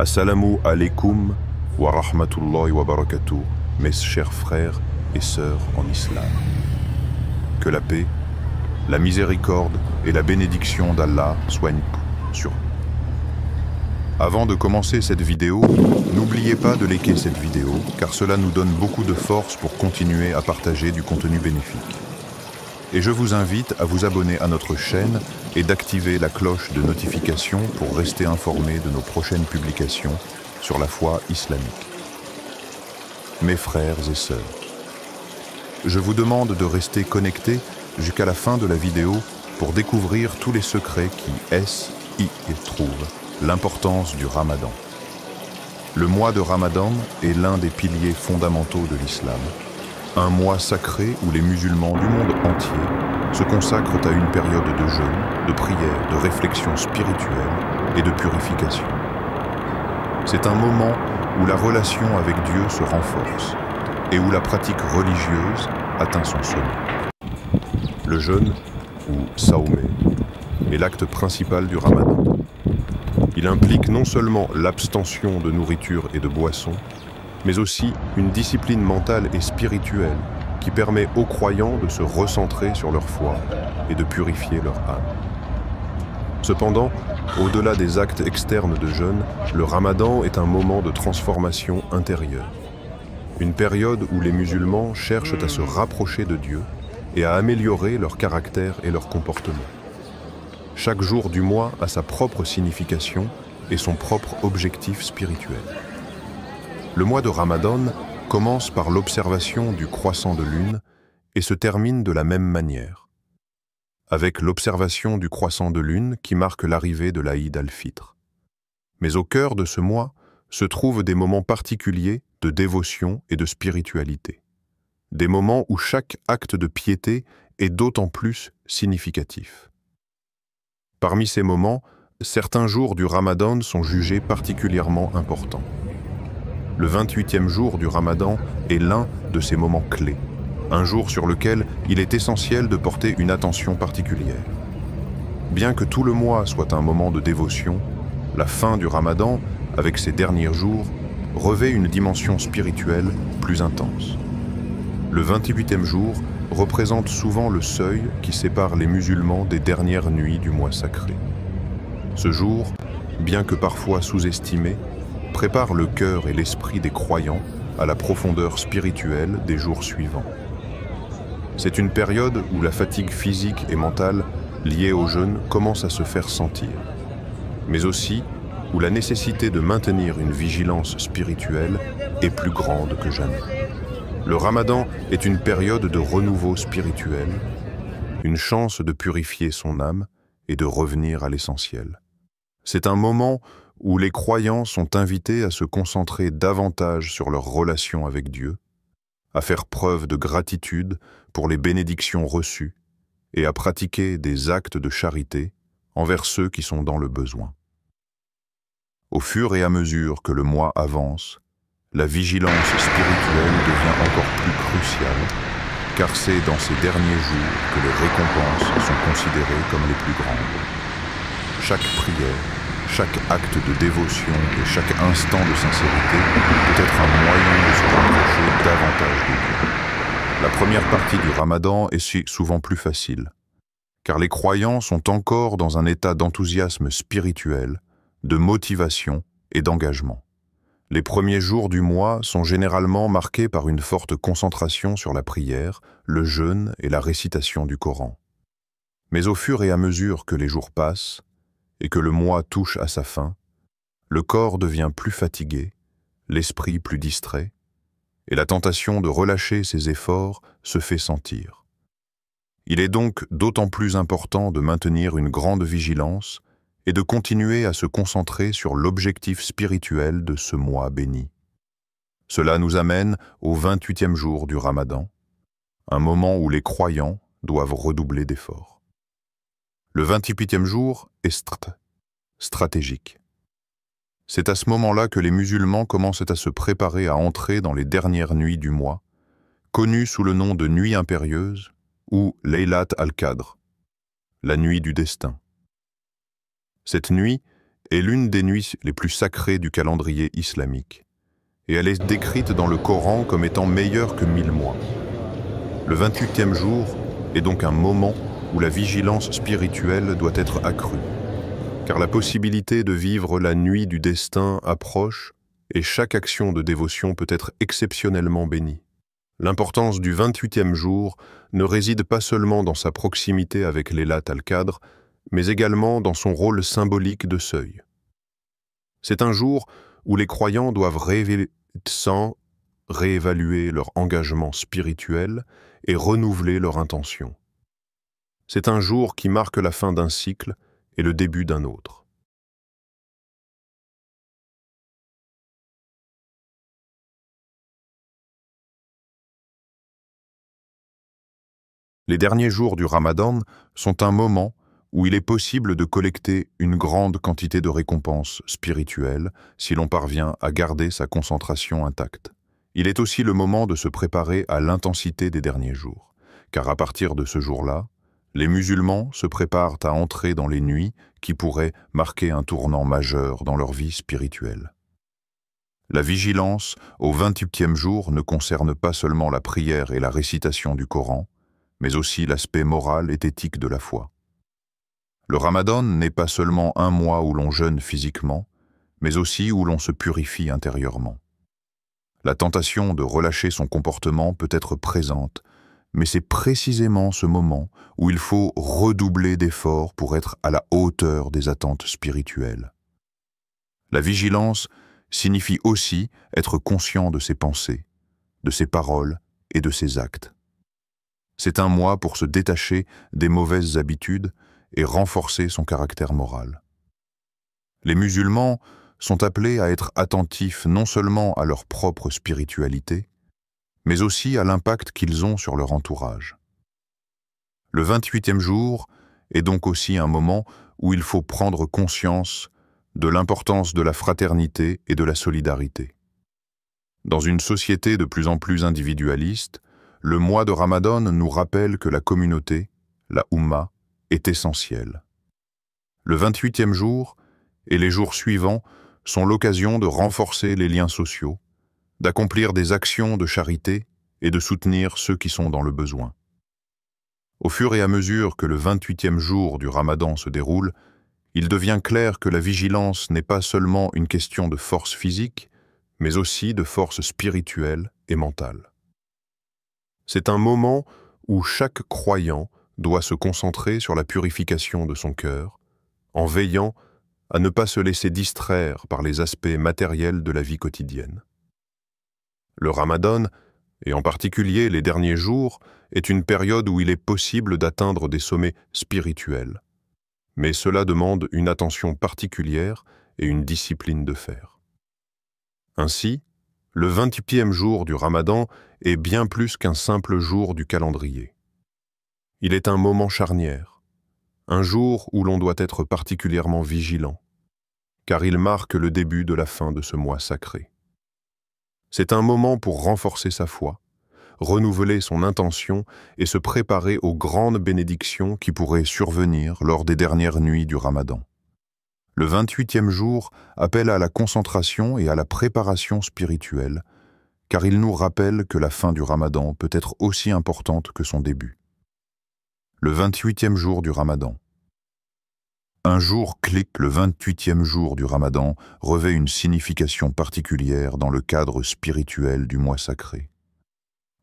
Assalamu alaikum wa rahmatullahi wa barakatuh, mes chers frères et sœurs en islam. Que la paix, la miséricorde et la bénédiction d'Allah soient sur vous. Avant de commencer cette vidéo, n'oubliez pas de liker cette vidéo, car cela nous donne beaucoup de force pour continuer à partager du contenu bénéfique. Et je vous invite à vous abonner à notre chaîne et d'activer la cloche de notification pour rester informé de nos prochaines publications sur la foi islamique. Mes frères et sœurs, je vous demande de rester connectés jusqu'à la fin de la vidéo pour découvrir tous les secrets qui y trouvent l'importance du Ramadan. Le mois de Ramadan est l'un des piliers fondamentaux de l'islam. Un mois sacré où les musulmans du monde entier se consacrent à une période de jeûne, de prière, de réflexion spirituelle et de purification. C'est un moment où la relation avec Dieu se renforce et où la pratique religieuse atteint son sommet. Le jeûne, ou saumé, est l'acte principal du Ramadan. Il implique non seulement l'abstention de nourriture et de boissons, mais aussi une discipline mentale et spirituelle qui permet aux croyants de se recentrer sur leur foi et de purifier leur âme. Cependant, au-delà des actes externes de jeûne, le Ramadan est un moment de transformation intérieure. Une période où les musulmans cherchent à se rapprocher de Dieu et à améliorer leur caractère et leur comportement. Chaque jour du mois a sa propre signification et son propre objectif spirituel. Le mois de Ramadan commence par l'observation du croissant de lune et se termine de la même manière, avec l'observation du croissant de lune qui marque l'arrivée de l'Aïd al-Fitr. Mais au cœur de ce mois se trouvent des moments particuliers de dévotion et de spiritualité. Des moments où chaque acte de piété est d'autant plus significatif. Parmi ces moments, certains jours du Ramadan sont jugés particulièrement importants. Le 28e jour du Ramadan est l'un de ces moments clés, un jour sur lequel il est essentiel de porter une attention particulière. Bien que tout le mois soit un moment de dévotion, la fin du Ramadan, avec ses derniers jours, revêt une dimension spirituelle plus intense. Le 28e jour représente souvent le seuil qui sépare les musulmans des dernières nuits du mois sacré. Ce jour, bien que parfois sous-estimé, prépare le cœur et l'esprit des croyants à la profondeur spirituelle des jours suivants. C'est une période où la fatigue physique et mentale liée au jeûne commence à se faire sentir, mais aussi où la nécessité de maintenir une vigilance spirituelle est plus grande que jamais. Le Ramadan est une période de renouveau spirituel, une chance de purifier son âme et de revenir à l'essentiel. C'est un moment où les croyants sont invités à se concentrer davantage sur leur relation avec Dieu, à faire preuve de gratitude pour les bénédictions reçues et à pratiquer des actes de charité envers ceux qui sont dans le besoin. Au fur et à mesure que le mois avance, la vigilance spirituelle devient encore plus cruciale, car c'est dans ces derniers jours que les récompenses sont considérées comme les plus grandes. Chaque prière, chaque acte de dévotion et chaque instant de sincérité peut être un moyen de se rapprocher davantage de Dieu. La première partie du Ramadan est souvent plus facile, car les croyants sont encore dans un état d'enthousiasme spirituel, de motivation et d'engagement. Les premiers jours du mois sont généralement marqués par une forte concentration sur la prière, le jeûne et la récitation du Coran. Mais au fur et à mesure que les jours passent, et que le mois touche à sa fin, le corps devient plus fatigué, l'esprit plus distrait, et la tentation de relâcher ses efforts se fait sentir. Il est donc d'autant plus important de maintenir une grande vigilance et de continuer à se concentrer sur l'objectif spirituel de ce mois béni. Cela nous amène au 28e jour du Ramadan, un moment où les croyants doivent redoubler d'efforts. Le 28e jour est stratégique. C'est à ce moment-là que les musulmans commencent à se préparer à entrer dans les dernières nuits du mois, connues sous le nom de nuit impérieuse ou Laylat al-Qadr, la nuit du destin. Cette nuit est l'une des nuits les plus sacrées du calendrier islamique, et elle est décrite dans le Coran comme étant meilleure que 1000 mois. Le 28e jour est donc un moment où la vigilance spirituelle doit être accrue, car la possibilité de vivre la nuit du destin approche et chaque action de dévotion peut être exceptionnellement bénie. L'importance du 28e jour ne réside pas seulement dans sa proximité avec Laylat al-Qadr, mais également dans son rôle symbolique de seuil. C'est un jour où les croyants doivent réévaluer leur engagement spirituel et renouveler leur intention. C'est un jour qui marque la fin d'un cycle et le début d'un autre. Les derniers jours du Ramadan sont un moment où il est possible de collecter une grande quantité de récompenses spirituelles si l'on parvient à garder sa concentration intacte. Il est aussi le moment de se préparer à l'intensité des derniers jours, car à partir de ce jour-là, les musulmans se préparent à entrer dans les nuits qui pourraient marquer un tournant majeur dans leur vie spirituelle. La vigilance au 28e jour ne concerne pas seulement la prière et la récitation du Coran, mais aussi l'aspect moral et éthique de la foi. Le Ramadan n'est pas seulement un mois où l'on jeûne physiquement, mais aussi où l'on se purifie intérieurement. La tentation de relâcher son comportement peut être présente, mais c'est précisément ce moment où il faut redoubler d'efforts pour être à la hauteur des attentes spirituelles. La vigilance signifie aussi être conscient de ses pensées, de ses paroles et de ses actes. C'est un mois pour se détacher des mauvaises habitudes et renforcer son caractère moral. Les musulmans sont appelés à être attentifs non seulement à leur propre spiritualité, mais aussi à l'impact qu'ils ont sur leur entourage. Le 28e jour est donc aussi un moment où il faut prendre conscience de l'importance de la fraternité et de la solidarité. Dans une société de plus en plus individualiste, le mois de Ramadan nous rappelle que la communauté, la Oumma, est essentielle. Le 28e jour et les jours suivants sont l'occasion de renforcer les liens sociaux, d'accomplir des actions de charité et de soutenir ceux qui sont dans le besoin. Au fur et à mesure que le 28e jour du Ramadan se déroule, il devient clair que la vigilance n'est pas seulement une question de force physique, mais aussi de force spirituelle et mentale. C'est un moment où chaque croyant doit se concentrer sur la purification de son cœur, en veillant à ne pas se laisser distraire par les aspects matériels de la vie quotidienne. Le Ramadan, et en particulier les derniers jours, est une période où il est possible d'atteindre des sommets spirituels. Mais cela demande une attention particulière et une discipline de fer. Ainsi, le 28e jour du Ramadan est bien plus qu'un simple jour du calendrier. Il est un moment charnière, un jour où l'on doit être particulièrement vigilant, car il marque le début de la fin de ce mois sacré. C'est un moment pour renforcer sa foi, renouveler son intention et se préparer aux grandes bénédictions qui pourraient survenir lors des dernières nuits du Ramadan. Le 28e jour appelle à la concentration et à la préparation spirituelle, car il nous rappelle que la fin du Ramadan peut être aussi importante que son début. Le 28e jour du Ramadan. Un jour clé, le 28e jour du Ramadan, revêt une signification particulière dans le cadre spirituel du mois sacré.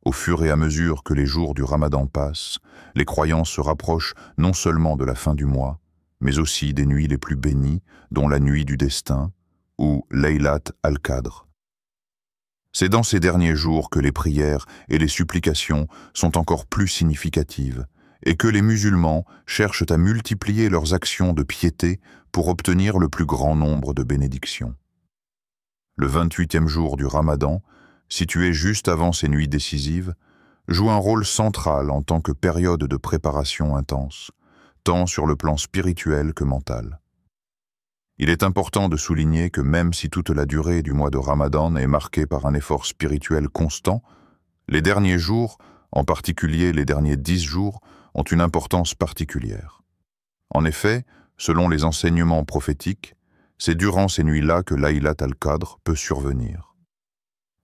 Au fur et à mesure que les jours du Ramadan passent, les croyants se rapprochent non seulement de la fin du mois, mais aussi des nuits les plus bénies, dont la nuit du destin, ou Laylat al-Qadr. C'est dans ces derniers jours que les prières et les supplications sont encore plus significatives, et que les musulmans cherchent à multiplier leurs actions de piété pour obtenir le plus grand nombre de bénédictions. Le 28e jour du Ramadan, situé juste avant ces nuits décisives, joue un rôle central en tant que période de préparation intense, tant sur le plan spirituel que mental. Il est important de souligner que même si toute la durée du mois de Ramadan est marquée par un effort spirituel constant, les derniers jours, en particulier les derniers 10 jours, ont une importance particulière. En effet, selon les enseignements prophétiques, C'est durant ces nuits-là que Laylat al-Qadr peut survenir.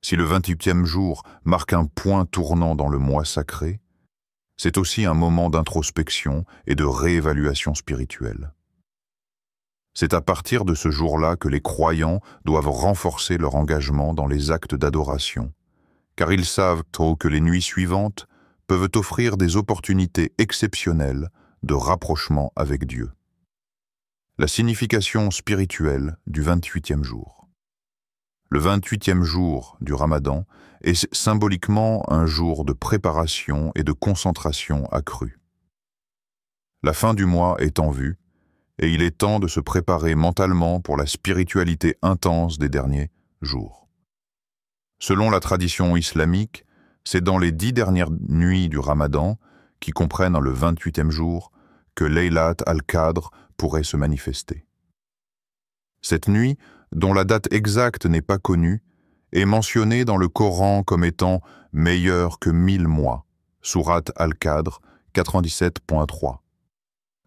Si le 28e jour marque un point tournant dans le mois sacré, c'est aussi un moment d'introspection et de réévaluation spirituelle. C'est à partir de ce jour-là que les croyants doivent renforcer leur engagement dans les actes d'adoration, car ils savent que les nuits suivantes peuvent offrir des opportunités exceptionnelles de rapprochement avec Dieu. La signification spirituelle du 28e jour. Le 28e jour du Ramadan est symboliquement un jour de préparation et de concentration accrue. La fin du mois est en vue, et il est temps de se préparer mentalement pour la spiritualité intense des derniers jours. Selon la tradition islamique, c'est dans les 10 dernières nuits du Ramadan, qui comprennent le 28e jour, que Laylat al-Qadr pourrait se manifester. Cette nuit, dont la date exacte n'est pas connue, est mentionnée dans le Coran comme étant meilleure que 1000 mois, Sourate al-Qadr 97.3.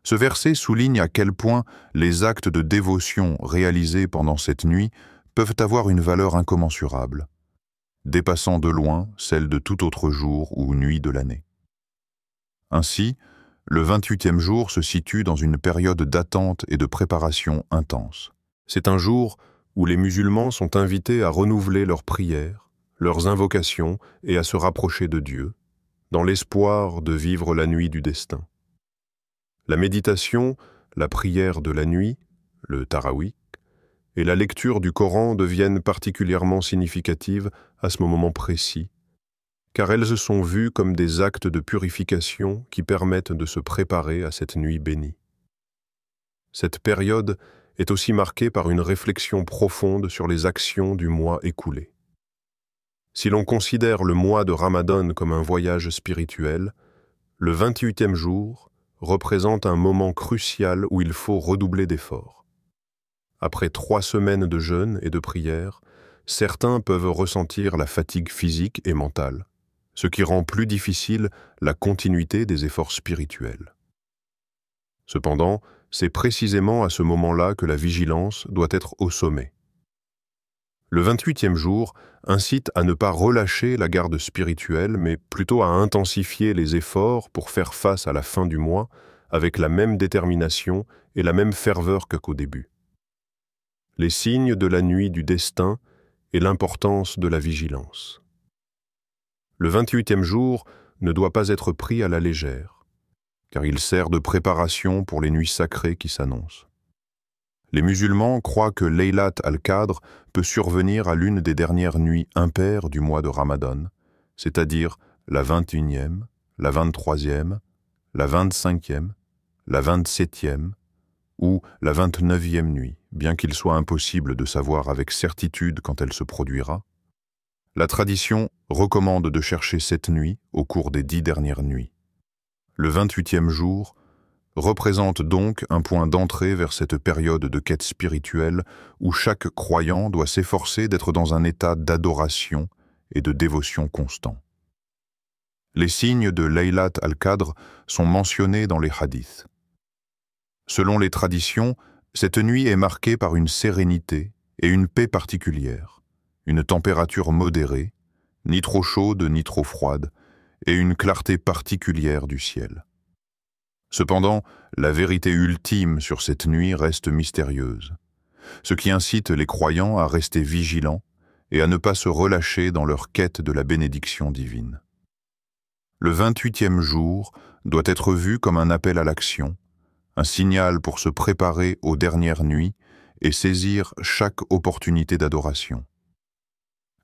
Ce verset souligne à quel point les actes de dévotion réalisés pendant cette nuit peuvent avoir une valeur incommensurable, dépassant de loin celle de tout autre jour ou nuit de l'année. Ainsi, le 28e jour se situe dans une période d'attente et de préparation intense. C'est un jour où les musulmans sont invités à renouveler leurs prières, leurs invocations et à se rapprocher de Dieu, dans l'espoir de vivre la nuit du destin. La méditation, la prière de la nuit, le tarawih, et la lecture du Coran deviennent particulièrement significatives à ce moment précis, car elles sont vues comme des actes de purification qui permettent de se préparer à cette nuit bénie. Cette période est aussi marquée par une réflexion profonde sur les actions du mois écoulé. Si l'on considère le mois de Ramadan comme un voyage spirituel, le 28e jour représente un moment crucial où il faut redoubler d'efforts. Après 3 semaines de jeûne et de prière, certains peuvent ressentir la fatigue physique et mentale, ce qui rend plus difficile la continuité des efforts spirituels. Cependant, c'est précisément à ce moment-là que la vigilance doit être au sommet. Le 28e jour incite à ne pas relâcher la garde spirituelle, mais plutôt à intensifier les efforts pour faire face à la fin du mois avec la même détermination et la même ferveur qu'au début. Les signes de la nuit du destin et l'importance de la vigilance. Le 28e jour ne doit pas être pris à la légère, car il sert de préparation pour les nuits sacrées qui s'annoncent. Les musulmans croient que Laylat al-Qadr peut survenir à l'une des dernières nuits impaires du mois de Ramadan, c'est-à-dire la 21e, la 23e, la 25e, la 27e ou la 29e nuit, bien qu'il soit impossible de savoir avec certitude quand elle se produira. La tradition recommande de chercher cette nuit au cours des 10 dernières nuits. Le 28e jour représente donc un point d'entrée vers cette période de quête spirituelle où chaque croyant doit s'efforcer d'être dans un état d'adoration et de dévotion constant. Les signes de Laylat al-Qadr sont mentionnés dans les hadiths. Selon les traditions, cette nuit est marquée par une sérénité et une paix particulières, une température modérée, ni trop chaude ni trop froide, et une clarté particulière du ciel. Cependant, la vérité ultime sur cette nuit reste mystérieuse, ce qui incite les croyants à rester vigilants et à ne pas se relâcher dans leur quête de la bénédiction divine. Le 28e jour doit être vu comme un appel à l'action, un signal pour se préparer aux dernières nuits et saisir chaque opportunité d'adoration.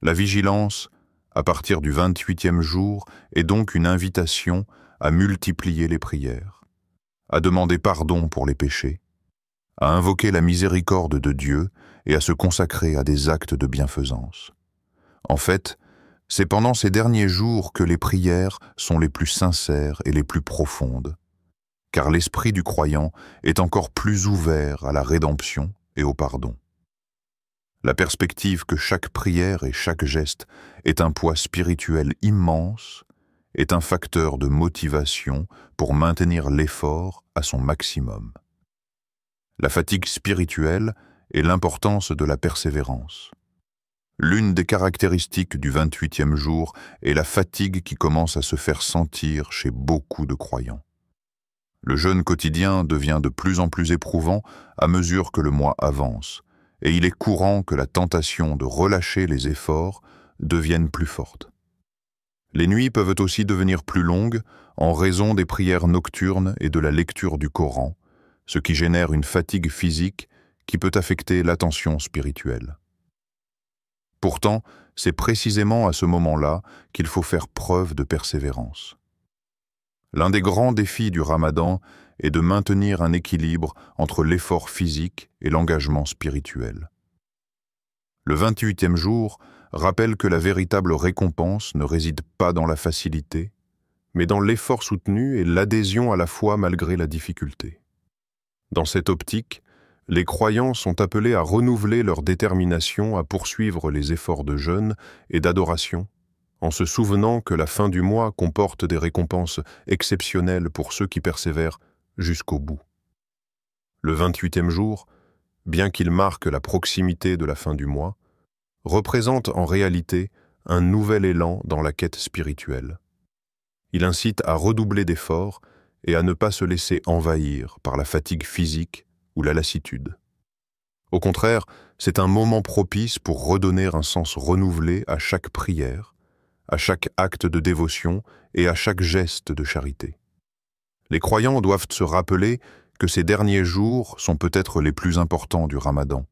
La vigilance, à partir du 28e jour, est donc une invitation à multiplier les prières, à demander pardon pour les péchés, à invoquer la miséricorde de Dieu et à se consacrer à des actes de bienfaisance. En fait, c'est pendant ces derniers jours que les prières sont les plus sincères et les plus profondes, car l'esprit du croyant est encore plus ouvert à la rédemption et au pardon. La perspective que chaque prière et chaque geste ait un poids spirituel immense est un facteur de motivation pour maintenir l'effort à son maximum. La fatigue spirituelle et l'importance de la persévérance. L'une des caractéristiques du 28e jour est la fatigue qui commence à se faire sentir chez beaucoup de croyants. Le jeûne quotidien devient de plus en plus éprouvant à mesure que le mois avance, et il est courant que la tentation de relâcher les efforts devienne plus forte. Les nuits peuvent aussi devenir plus longues en raison des prières nocturnes et de la lecture du Coran, ce qui génère une fatigue physique qui peut affecter l'attention spirituelle. Pourtant, c'est précisément à ce moment-là qu'il faut faire preuve de persévérance. L'un des grands défis du Ramadan est de maintenir un équilibre entre l'effort physique et l'engagement spirituel. Le 28e jour rappelle que la véritable récompense ne réside pas dans la facilité, mais dans l'effort soutenu et l'adhésion à la foi malgré la difficulté. Dans cette optique, les croyants sont appelés à renouveler leur détermination à poursuivre les efforts de jeûne et d'adoration, en se souvenant que la fin du mois comporte des récompenses exceptionnelles pour ceux qui persévèrent jusqu'au bout. Le 28e jour, bien qu'il marque la proximité de la fin du mois, représente en réalité un nouvel élan dans la quête spirituelle. Il incite à redoubler d'efforts et à ne pas se laisser envahir par la fatigue physique ou la lassitude. Au contraire, c'est un moment propice pour redonner un sens renouvelé à chaque prière, à chaque acte de dévotion et à chaque geste de charité. Les croyants doivent se rappeler que ces derniers jours sont peut-être les plus importants du Ramadan,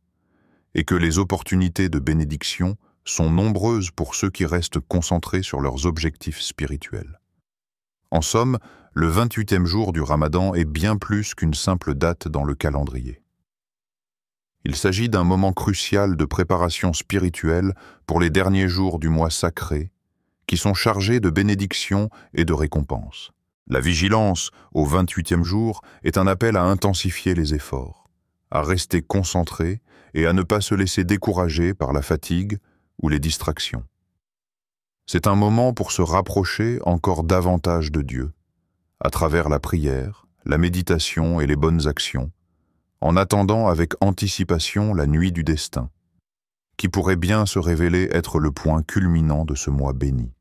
et que les opportunités de bénédiction sont nombreuses pour ceux qui restent concentrés sur leurs objectifs spirituels. En somme, le 28e jour du Ramadan est bien plus qu'une simple date dans le calendrier. Il s'agit d'un moment crucial de préparation spirituelle pour les derniers jours du mois sacré, qui sont chargés de bénédictions et de récompenses. La vigilance au 28e jour est un appel à intensifier les efforts, à rester concentré et à ne pas se laisser décourager par la fatigue ou les distractions. C'est un moment pour se rapprocher encore davantage de Dieu, à travers la prière, la méditation et les bonnes actions, en attendant avec anticipation la nuit du destin, qui pourrait bien se révéler être le point culminant de ce mois béni.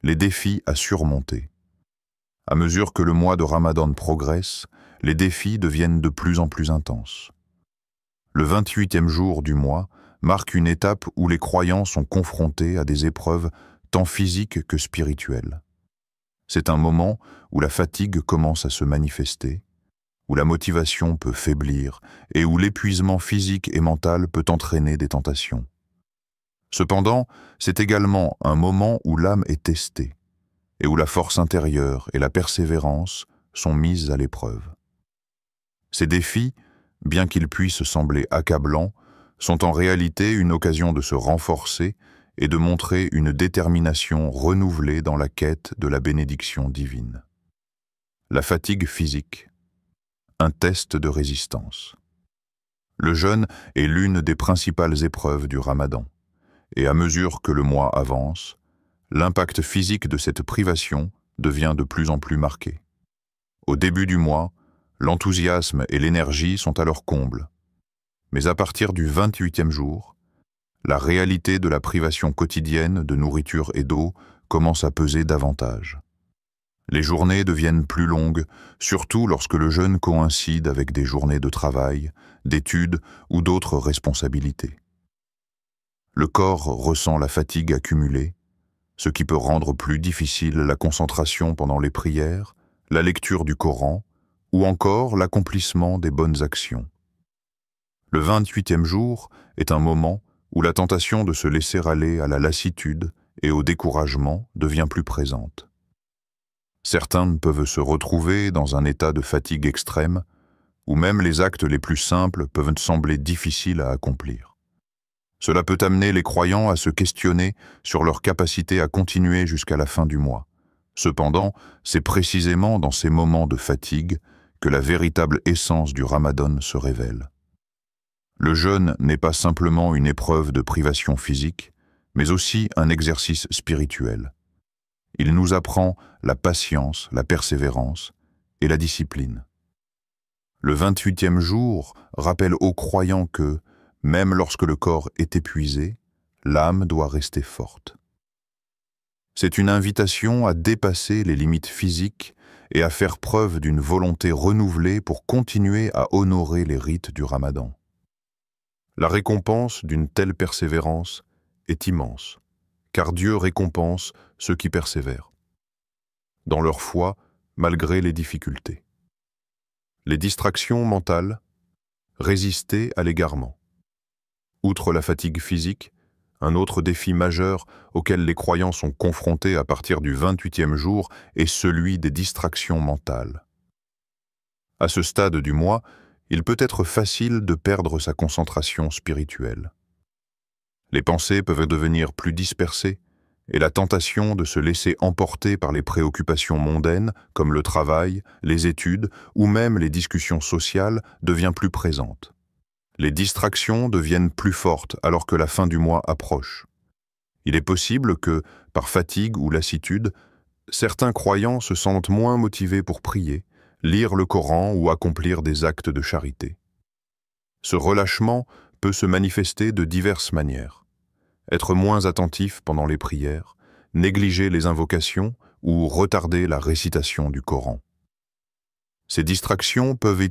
Les défis à surmonter. À mesure que le mois de Ramadan progresse, les défis deviennent de plus en plus intenses. Le 28e jour du mois marque une étape où les croyants sont confrontés à des épreuves tant physiques que spirituelles. C'est un moment où la fatigue commence à se manifester, où la motivation peut faiblir et où l'épuisement physique et mental peut entraîner des tentations. Cependant, c'est également un moment où l'âme est testée et où la force intérieure et la persévérance sont mises à l'épreuve. Ces défis, bien qu'ils puissent sembler accablants, sont en réalité une occasion de se renforcer et de montrer une détermination renouvelée dans la quête de la bénédiction divine. La fatigue physique. Un test de résistance. Le jeûne est l'une des principales épreuves du Ramadan, et à mesure que le mois avance, l'impact physique de cette privation devient de plus en plus marqué. Au début du mois, l'enthousiasme et l'énergie sont à leur comble, mais à partir du 28e jour, la réalité de la privation quotidienne de nourriture et d'eau commence à peser davantage. Les journées deviennent plus longues, surtout lorsque le jeûne coïncide avec des journées de travail, d'études ou d'autres responsabilités. Le corps ressent la fatigue accumulée, ce qui peut rendre plus difficile la concentration pendant les prières, la lecture du Coran ou encore l'accomplissement des bonnes actions. Le 28e jour est un moment où la tentation de se laisser aller à la lassitude et au découragement devient plus présente. Certains peuvent se retrouver dans un état de fatigue extrême, où même les actes les plus simples peuvent sembler difficiles à accomplir. Cela peut amener les croyants à se questionner sur leur capacité à continuer jusqu'à la fin du mois. Cependant, c'est précisément dans ces moments de fatigue que la véritable essence du Ramadan se révèle. Le jeûne n'est pas simplement une épreuve de privation physique, mais aussi un exercice spirituel. Il nous apprend la patience, la persévérance et la discipline. Le 28e jour rappelle aux croyants que, même lorsque le corps est épuisé, l'âme doit rester forte. C'est une invitation à dépasser les limites physiques et à faire preuve d'une volonté renouvelée pour continuer à honorer les rites du Ramadan. La récompense d'une telle persévérance est immense, car Dieu récompense ceux qui persévèrent, dans leur foi malgré les difficultés. Les distractions mentales, résister à l'égarement. Outre la fatigue physique, un autre défi majeur auquel les croyants sont confrontés à partir du 28e jour est celui des distractions mentales. À ce stade du mois, il peut être facile de perdre sa concentration spirituelle. Les pensées peuvent devenir plus dispersées et la tentation de se laisser emporter par les préoccupations mondaines comme le travail, les études ou même les discussions sociales devient plus présente. Les distractions deviennent plus fortes alors que la fin du mois approche. Il est possible que, par fatigue ou lassitude, certains croyants se sentent moins motivés pour prier, lire le Coran ou accomplir des actes de charité. Ce relâchement peut se manifester de diverses manières. Être moins attentif pendant les prières, négliger les invocations ou retarder la récitation du Coran. Ces distractions peuvent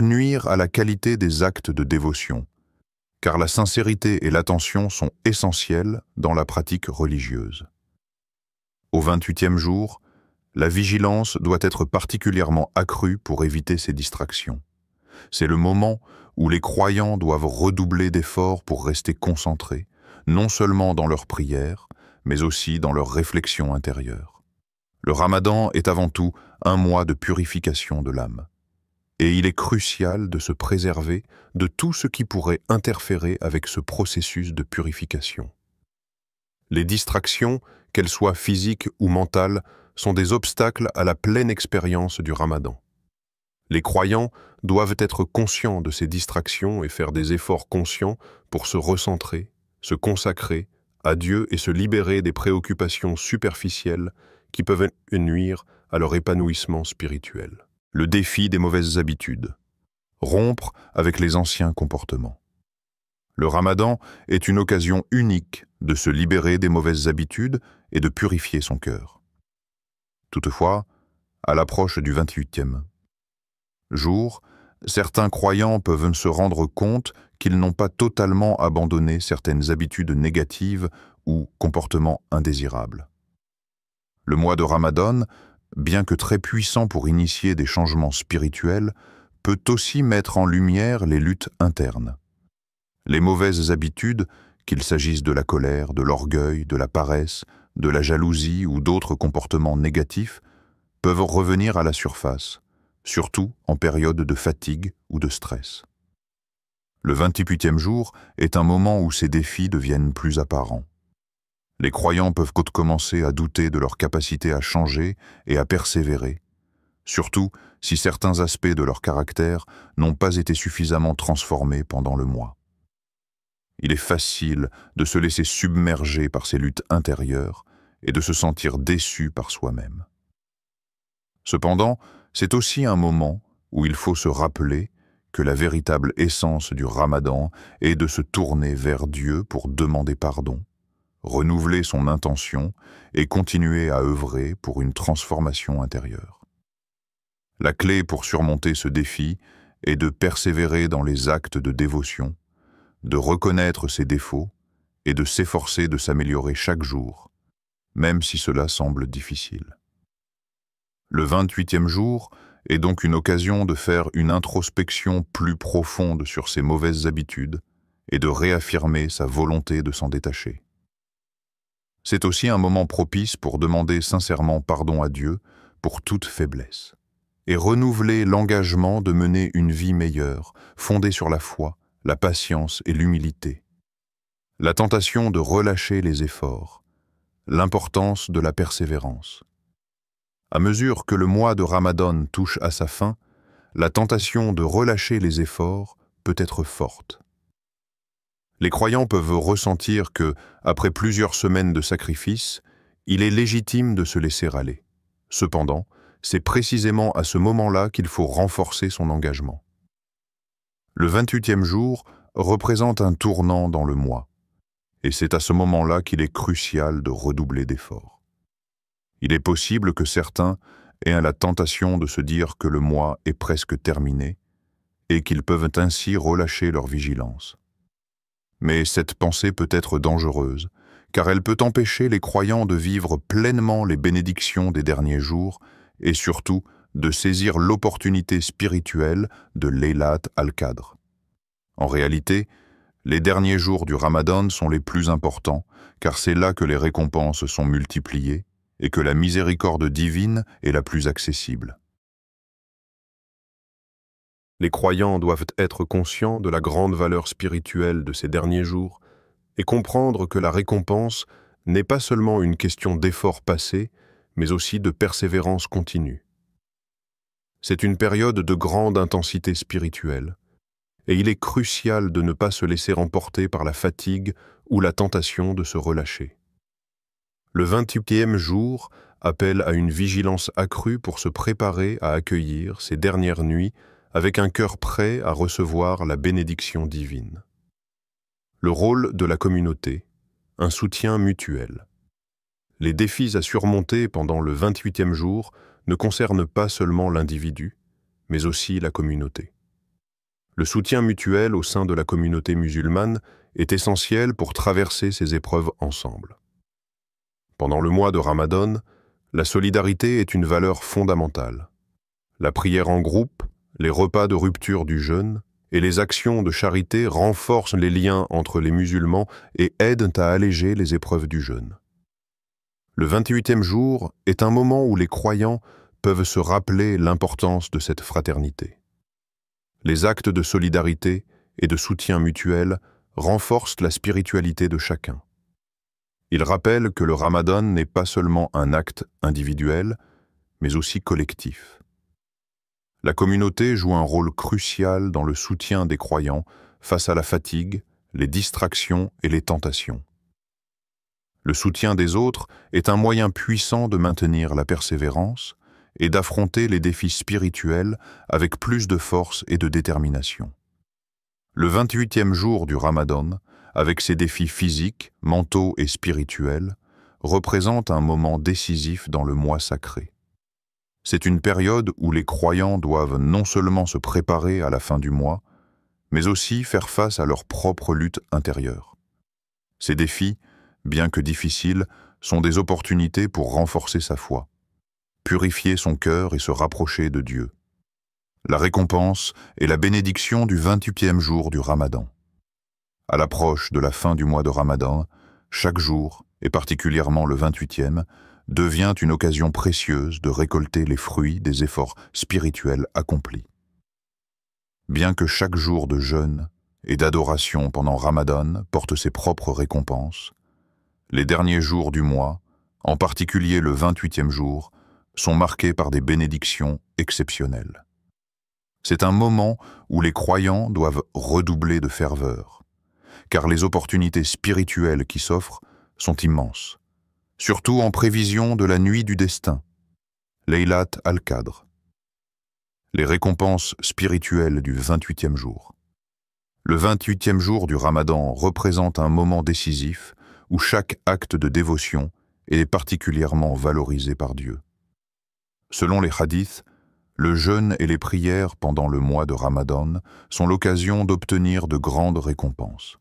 nuire à la qualité des actes de dévotion, car la sincérité et l'attention sont essentielles dans la pratique religieuse. Au 28e jour, la vigilance doit être particulièrement accrue pour éviter ces distractions. C'est le moment où les croyants doivent redoubler d'efforts pour rester concentrés, non seulement dans leurs prières, mais aussi dans leurs réflexions intérieures. Le Ramadan est avant tout un mois de purification de l'âme. Et il est crucial de se préserver de tout ce qui pourrait interférer avec ce processus de purification. Les distractions, qu'elles soient physiques ou mentales, sont des obstacles à la pleine expérience du Ramadan. Les croyants doivent être conscients de ces distractions et faire des efforts conscients pour se recentrer, se consacrer à Dieu et se libérer des préoccupations superficielles qui peuvent nuire à leur épanouissement spirituel. Le défi des mauvaises habitudes. Rompre avec les anciens comportements. Le Ramadan est une occasion unique de se libérer des mauvaises habitudes et de purifier son cœur. Toutefois, à l'approche du 28e jour, certains croyants peuvent se rendre compte qu'ils n'ont pas totalement abandonné certaines habitudes négatives ou comportements indésirables. Le mois de Ramadan, bien que très puissant pour initier des changements spirituels, peut aussi mettre en lumière les luttes internes. Les mauvaises habitudes, qu'il s'agisse de la colère, de l'orgueil, de la paresse, de la jalousie ou d'autres comportements négatifs, peuvent revenir à la surface, surtout en période de fatigue ou de stress. Le 28e jour est un moment où ces défis deviennent plus apparents. Les croyants peuvent commencer à douter de leur capacité à changer et à persévérer, surtout si certains aspects de leur caractère n'ont pas été suffisamment transformés pendant le mois. Il est facile de se laisser submerger par ces luttes intérieures et de se sentir déçu par soi-même. Cependant, c'est aussi un moment où il faut se rappeler que la véritable essence du Ramadan est de se tourner vers Dieu pour demander pardon, renouveler son intention et continuer à œuvrer pour une transformation intérieure. La clé pour surmonter ce défi est de persévérer dans les actes de dévotion, de reconnaître ses défauts et de s'efforcer de s'améliorer chaque jour, même si cela semble difficile. Le 28e jour est donc une occasion de faire une introspection plus profonde sur ses mauvaises habitudes et de réaffirmer sa volonté de s'en détacher. C'est aussi un moment propice pour demander sincèrement pardon à Dieu pour toute faiblesse et renouveler l'engagement de mener une vie meilleure, fondée sur la foi, la patience et l'humilité. La tentation de relâcher les efforts, l'importance de la persévérance. À mesure que le mois de Ramadan touche à sa fin, la tentation de relâcher les efforts peut être forte. Les croyants peuvent ressentir que, après plusieurs semaines de sacrifices, il est légitime de se laisser aller. Cependant, c'est précisément à ce moment-là qu'il faut renforcer son engagement. Le 28e jour représente un tournant dans le mois, et c'est à ce moment-là qu'il est crucial de redoubler d'efforts. Il est possible que certains aient la tentation de se dire que le mois est presque terminé et qu'ils peuvent ainsi relâcher leur vigilance. Mais cette pensée peut être dangereuse, car elle peut empêcher les croyants de vivre pleinement les bénédictions des derniers jours et surtout de saisir l'opportunité spirituelle de Laylat al-Qadr. En réalité, les derniers jours du Ramadan sont les plus importants, car c'est là que les récompenses sont multipliées et que la miséricorde divine est la plus accessible. Les croyants doivent être conscients de la grande valeur spirituelle de ces derniers jours et comprendre que la récompense n'est pas seulement une question d'effort passé, mais aussi de persévérance continue. C'est une période de grande intensité spirituelle, et il est crucial de ne pas se laisser emporter par la fatigue ou la tentation de se relâcher. Le 28e jour appelle à une vigilance accrue pour se préparer à accueillir ces dernières nuits avec un cœur prêt à recevoir la bénédiction divine. Le rôle de la communauté, un soutien mutuel. Les défis à surmonter pendant le 28e jour ne concernent pas seulement l'individu, mais aussi la communauté. Le soutien mutuel au sein de la communauté musulmane est essentiel pour traverser ces épreuves ensemble. Pendant le mois de Ramadan, la solidarité est une valeur fondamentale. La prière en groupe, les repas de rupture du jeûne et les actions de charité renforcent les liens entre les musulmans et aident à alléger les épreuves du jeûne. Le 28e jour est un moment où les croyants peuvent se rappeler l'importance de cette fraternité. Les actes de solidarité et de soutien mutuel renforcent la spiritualité de chacun. Ils rappellent que le Ramadan n'est pas seulement un acte individuel, mais aussi collectif. La communauté joue un rôle crucial dans le soutien des croyants face à la fatigue, les distractions et les tentations. Le soutien des autres est un moyen puissant de maintenir la persévérance et d'affronter les défis spirituels avec plus de force et de détermination. Le 28e jour du Ramadan, avec ses défis physiques, mentaux et spirituels, représente un moment décisif dans le mois sacré. C'est une période où les croyants doivent non seulement se préparer à la fin du mois, mais aussi faire face à leur propre lutte intérieure. Ces défis, bien que difficiles, sont des opportunités pour renforcer sa foi, purifier son cœur et se rapprocher de Dieu. La récompense est la bénédiction du 28e jour du Ramadan. À l'approche de la fin du mois de Ramadan, chaque jour, et particulièrement le 28e, devient une occasion précieuse de récolter les fruits des efforts spirituels accomplis. Bien que chaque jour de jeûne et d'adoration pendant Ramadan porte ses propres récompenses, les derniers jours du mois, en particulier le 28e jour, sont marqués par des bénédictions exceptionnelles. C'est un moment où les croyants doivent redoubler de ferveur, car les opportunités spirituelles qui s'offrent sont immenses, surtout en prévision de la nuit du destin, Laylat al-Qadr. Les récompenses spirituelles du 28e jour. Le 28e jour du Ramadan représente un moment décisif où chaque acte de dévotion est particulièrement valorisé par Dieu. Selon les hadiths, le jeûne et les prières pendant le mois de Ramadan sont l'occasion d'obtenir de grandes récompenses.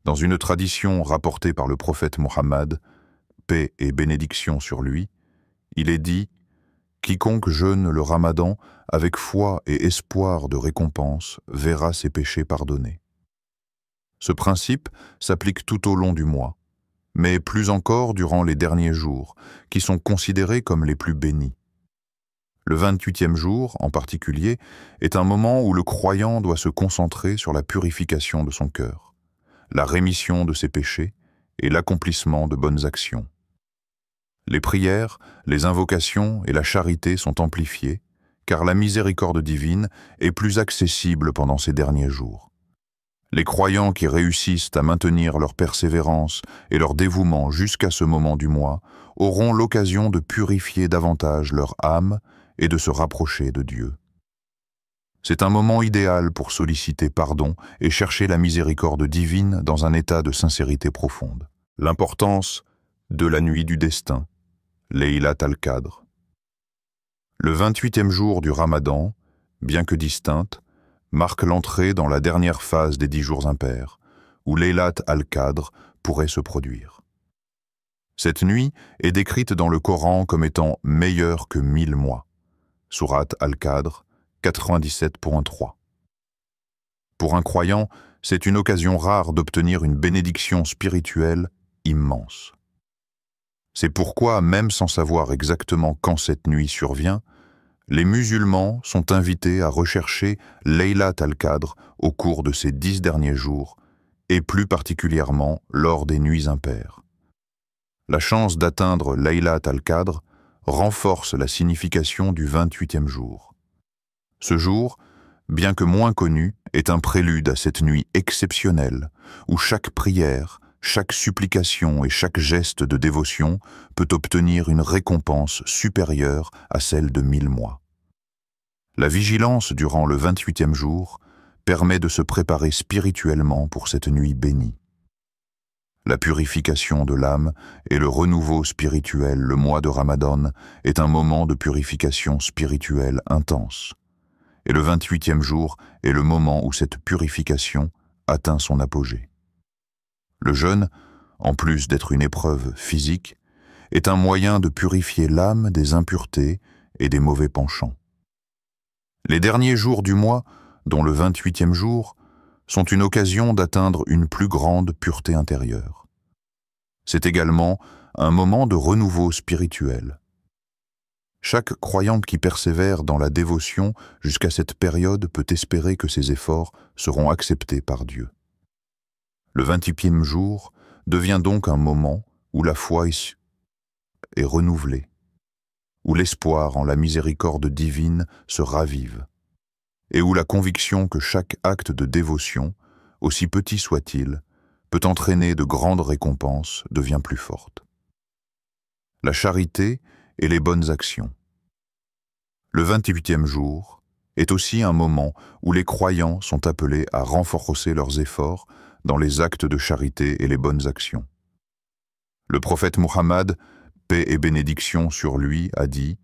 Dans une tradition rapportée par le prophète Mohammed, paix et bénédiction sur lui, il est dit « Quiconque jeûne le Ramadan avec foi et espoir de récompense verra ses péchés pardonnés. » Ce principe s'applique tout au long du mois, mais plus encore durant les derniers jours, qui sont considérés comme les plus bénis. Le 28e jour, en particulier, est un moment où le croyant doit se concentrer sur la purification de son cœur, la rémission de ses péchés et l'accomplissement de bonnes actions. Les prières, les invocations et la charité sont amplifiées, car la miséricorde divine est plus accessible pendant ces derniers jours. Les croyants qui réussissent à maintenir leur persévérance et leur dévouement jusqu'à ce moment du mois auront l'occasion de purifier davantage leur âme et de se rapprocher de Dieu. C'est un moment idéal pour solliciter pardon et chercher la miséricorde divine dans un état de sincérité profonde. L'importance de la nuit du destin, Laylat al-Qadr. Le 28e jour du Ramadan, bien que distincte, marque l'entrée dans la dernière phase des 10 jours impairs, où Laylat al-Qadr pourrait se produire. Cette nuit est décrite dans le Coran comme étant meilleure que 1000 mois. Sourate al-Qadr 97.3. Pour un croyant, c'est une occasion rare d'obtenir une bénédiction spirituelle immense. C'est pourquoi, même sans savoir exactement quand cette nuit survient, les musulmans sont invités à rechercher Laylat al-Qadr au cours de ces 10 derniers jours, et plus particulièrement lors des nuits impaires. La chance d'atteindre Laylat al-Qadr renforce la signification du 28e jour. Ce jour, bien que moins connu, est un prélude à cette nuit exceptionnelle où chaque prière, chaque supplication et chaque geste de dévotion peut obtenir une récompense supérieure à celle de 1000 mois. La vigilance durant le 28e jour permet de se préparer spirituellement pour cette nuit bénie. La purification de l'âme et le renouveau spirituel, le mois de Ramadan, est un moment de purification spirituelle intense. Et le 28e jour est le moment où cette purification atteint son apogée. Le jeûne, en plus d'être une épreuve physique, est un moyen de purifier l'âme des impuretés et des mauvais penchants. Les derniers jours du mois, dont le 28e jour, sont une occasion d'atteindre une plus grande pureté intérieure. C'est également un moment de renouveau spirituel. Chaque croyant qui persévère dans la dévotion jusqu'à cette période peut espérer que ses efforts seront acceptés par Dieu. Le 28e jour devient donc un moment où la foi est renouvelée, où l'espoir en la miséricorde divine se ravive, et où la conviction que chaque acte de dévotion, aussi petit soit-il, peut entraîner de grandes récompenses devient plus forte. La charité et les bonnes actions. Le 28e jour est aussi un moment où les croyants sont appelés à renforcer leurs efforts dans les actes de charité et les bonnes actions. Le prophète Muhammad, paix et bénédiction sur lui, a dit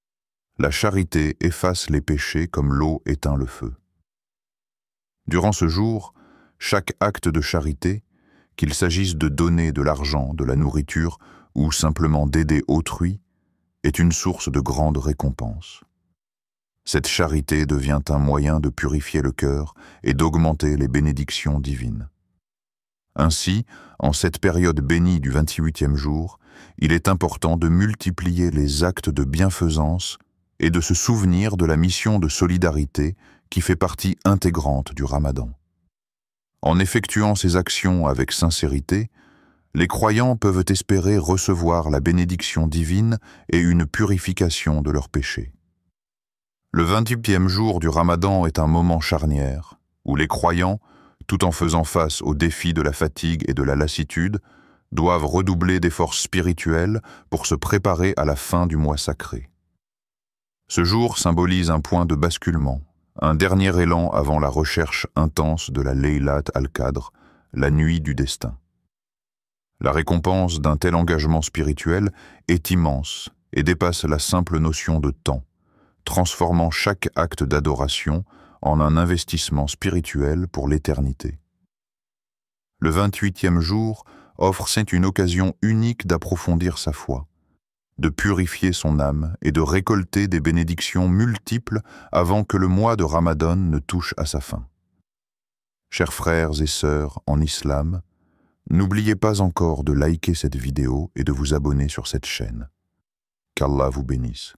« La charité efface les péchés comme l'eau éteint le feu ». Durant ce jour, chaque acte de charité, qu'il s'agisse de donner de l'argent, de la nourriture ou simplement d'aider autrui, est une source de grande récompense. Cette charité devient un moyen de purifier le cœur et d'augmenter les bénédictions divines. Ainsi, en cette période bénie du 28e jour, il est important de multiplier les actes de bienfaisance et de se souvenir de la mission de solidarité qui fait partie intégrante du Ramadan. En effectuant ces actions avec sincérité, les croyants peuvent espérer recevoir la bénédiction divine et une purification de leurs péchés. Le 28e jour du Ramadan est un moment charnière, où les croyants, tout en faisant face aux défis de la fatigue et de la lassitude, doivent redoubler d'efforts spirituels pour se préparer à la fin du mois sacré. Ce jour symbolise un point de basculement, un dernier élan avant la recherche intense de la Laylat al-Qadr, la nuit du destin. La récompense d'un tel engagement spirituel est immense et dépasse la simple notion de temps, transformant chaque acte d'adoration en un investissement spirituel pour l'éternité. Le 28e jour offre une occasion unique d'approfondir sa foi, de purifier son âme et de récolter des bénédictions multiples avant que le mois de Ramadan ne touche à sa fin. Chers frères et sœurs en islam, n'oubliez pas encore de liker cette vidéo et de vous abonner sur cette chaîne. Qu'Allah vous bénisse.